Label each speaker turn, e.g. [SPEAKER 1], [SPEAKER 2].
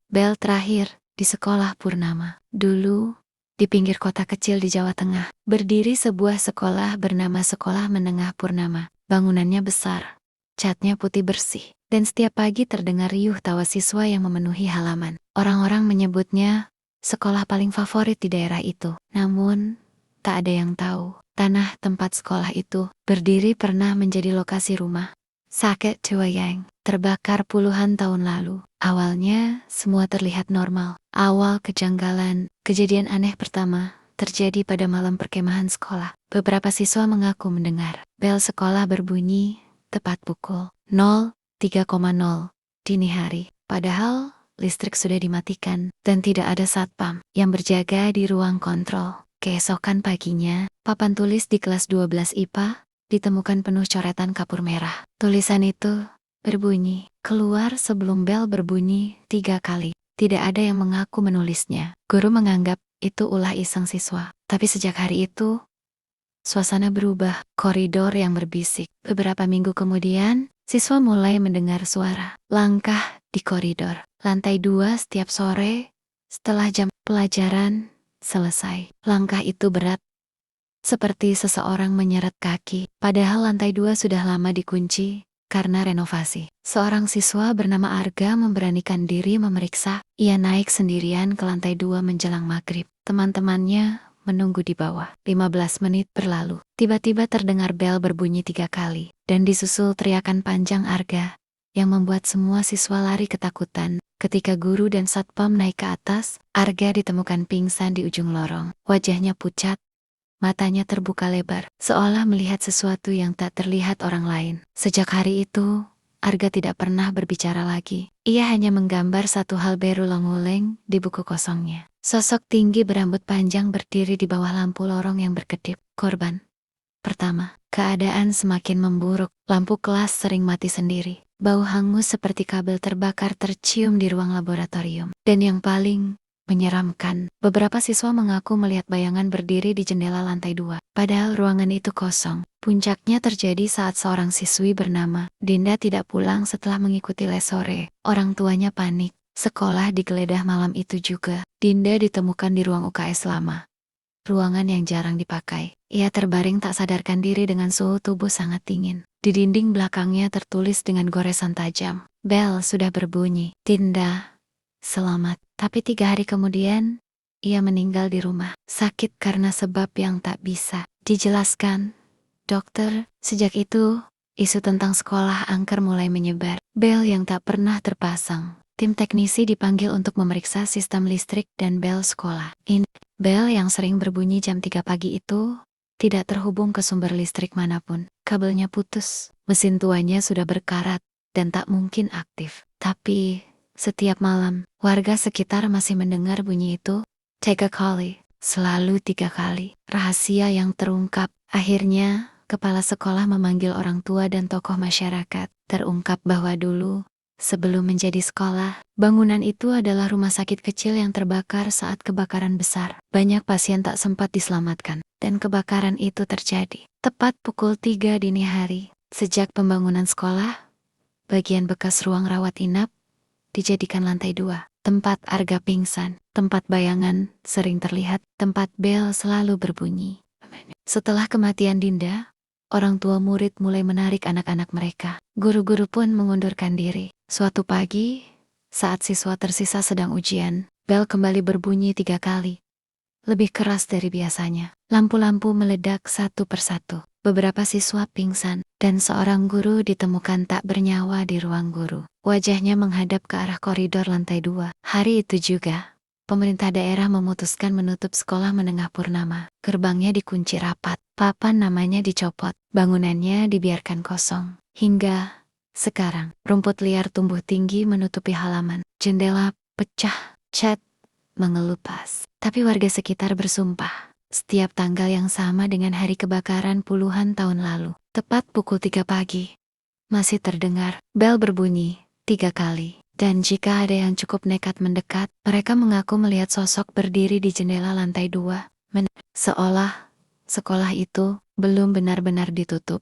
[SPEAKER 1] Bel terakhir di sekolah Purnama. Dulu, di pinggir kota kecil di Jawa Tengah, berdiri sebuah sekolah bernama Sekolah Menengah Purnama. Bangunannya besar, catnya putih bersih, dan setiap pagi terdengar riuh tawa siswa yang memenuhi halaman. Orang-orang menyebutnya sekolah paling favorit di daerah itu. Namun, tak ada yang tahu, tanah tempat sekolah itu berdiri pernah menjadi lokasi rumah sakit Tua Yang, terbakar puluhan tahun lalu. Awalnya, semua terlihat normal. Awal kejadian aneh pertama terjadi pada malam perkemahan sekolah. Beberapa siswa mengaku mendengar bel sekolah berbunyi tepat pukul 03,0 dini hari. Padahal, listrik sudah dimatikan dan tidak ada satpam yang berjaga di ruang kontrol. Keesokan paginya, papan tulis di kelas 12 IPA ditemukan penuh coretan kapur merah. Tulisan itu berbunyi, keluar sebelum bel berbunyi 3 kali. Tidak ada yang mengaku menulisnya. Guru menganggap itu ulah iseng siswa. Tapi sejak hari itu, suasana berubah. Koridor yang berbisik. Beberapa minggu kemudian, siswa mulai mendengar suara langkah di koridor. Lantai 2 setiap sore, setelah jam pelajaran selesai. Langkah itu berat, seperti seseorang menyeret kaki, padahal lantai 2 sudah lama dikunci karena renovasi. Seorang siswa bernama Arga memberanikan diri memeriksa. Ia naik sendirian ke lantai 2 menjelang maghrib. Teman-temannya menunggu di bawah. 15 menit berlalu. Tiba-tiba terdengar bel berbunyi 3 kali, dan disusul teriakan panjang Arga yang membuat semua siswa lari ketakutan. Ketika guru dan satpam naik ke atas, Arga ditemukan pingsan di ujung lorong. Wajahnya pucat, matanya terbuka lebar, seolah melihat sesuatu yang tak terlihat orang lain. Sejak hari itu, Arga tidak pernah berbicara lagi. Ia hanya menggambar satu hal berulang-ulang di buku kosongnya. Sosok tinggi berambut panjang berdiri di bawah lampu lorong yang berkedip. Korban pertama. Keadaan semakin memburuk. Lampu kelas sering mati sendiri. Bau hangus seperti kabel terbakar tercium di ruang laboratorium. Dan yang paling menyeramkan, beberapa siswa mengaku melihat bayangan berdiri di jendela lantai 2. Padahal ruangan itu kosong. Puncaknya terjadi saat seorang siswi bernama Dinda tidak pulang setelah mengikuti les sore. Orang tuanya panik. Sekolah digeledah malam itu juga. Dinda ditemukan di ruang UKS lama, ruangan yang jarang dipakai. Ia terbaring tak sadarkan diri dengan suhu tubuh sangat dingin. Di dinding belakangnya tertulis dengan goresan tajam, "Bel sudah berbunyi. Dinda selamat." Tapi 3 hari kemudian, ia meninggal di rumah. Sakit karena sebab yang tak bisa dijelaskan dokter. Sejak itu, isu tentang sekolah angker mulai menyebar. Bel yang tak pernah terpasang. Tim teknisi dipanggil untuk memeriksa sistem listrik dan bel sekolah. Bel yang sering berbunyi jam 3 pagi itu tidak terhubung ke sumber listrik manapun. Kabelnya putus, mesin tuanya sudah berkarat dan tak mungkin aktif. Tapi setiap malam, warga sekitar masih mendengar bunyi itu. 3 kali, selalu 3 kali. Rahasia yang terungkap. Akhirnya, kepala sekolah memanggil orang tua dan tokoh masyarakat. Terungkap bahwa dulu, sebelum menjadi sekolah, bangunan itu adalah rumah sakit kecil yang terbakar saat kebakaran besar. Banyak pasien tak sempat diselamatkan, dan kebakaran itu terjadi tepat pukul 3 dini hari. Sejak pembangunan sekolah, bagian bekas ruang rawat inap dijadikan lantai 2, tempat Arga pingsan, tempat bayangan sering terlihat, tempat bel selalu berbunyi. Setelah kematian Dinda, orang tua murid mulai menarik anak-anak mereka. Guru-guru pun mengundurkan diri. Suatu pagi, saat siswa tersisa sedang ujian, bel kembali berbunyi 3 kali. Lebih keras dari biasanya. Lampu-lampu meledak satu persatu. Beberapa siswa pingsan, dan seorang guru ditemukan tak bernyawa di ruang guru. Wajahnya menghadap ke arah koridor lantai 2. Hari itu juga, pemerintah daerah memutuskan menutup sekolah menengah Purnama. Gerbangnya dikunci rapat, papan namanya dicopot, bangunannya dibiarkan kosong. Hingga sekarang, rumput liar tumbuh tinggi menutupi halaman. Jendela pecah, cat mengelupas. Tapi warga sekitar bersumpah, setiap tanggal yang sama dengan hari kebakaran puluhan tahun lalu, tepat pukul 3 pagi, masih terdengar bel berbunyi 3 kali. Dan jika ada yang cukup nekat mendekat, mereka mengaku melihat sosok berdiri di jendela lantai 2, seolah sekolah itu belum benar-benar ditutup.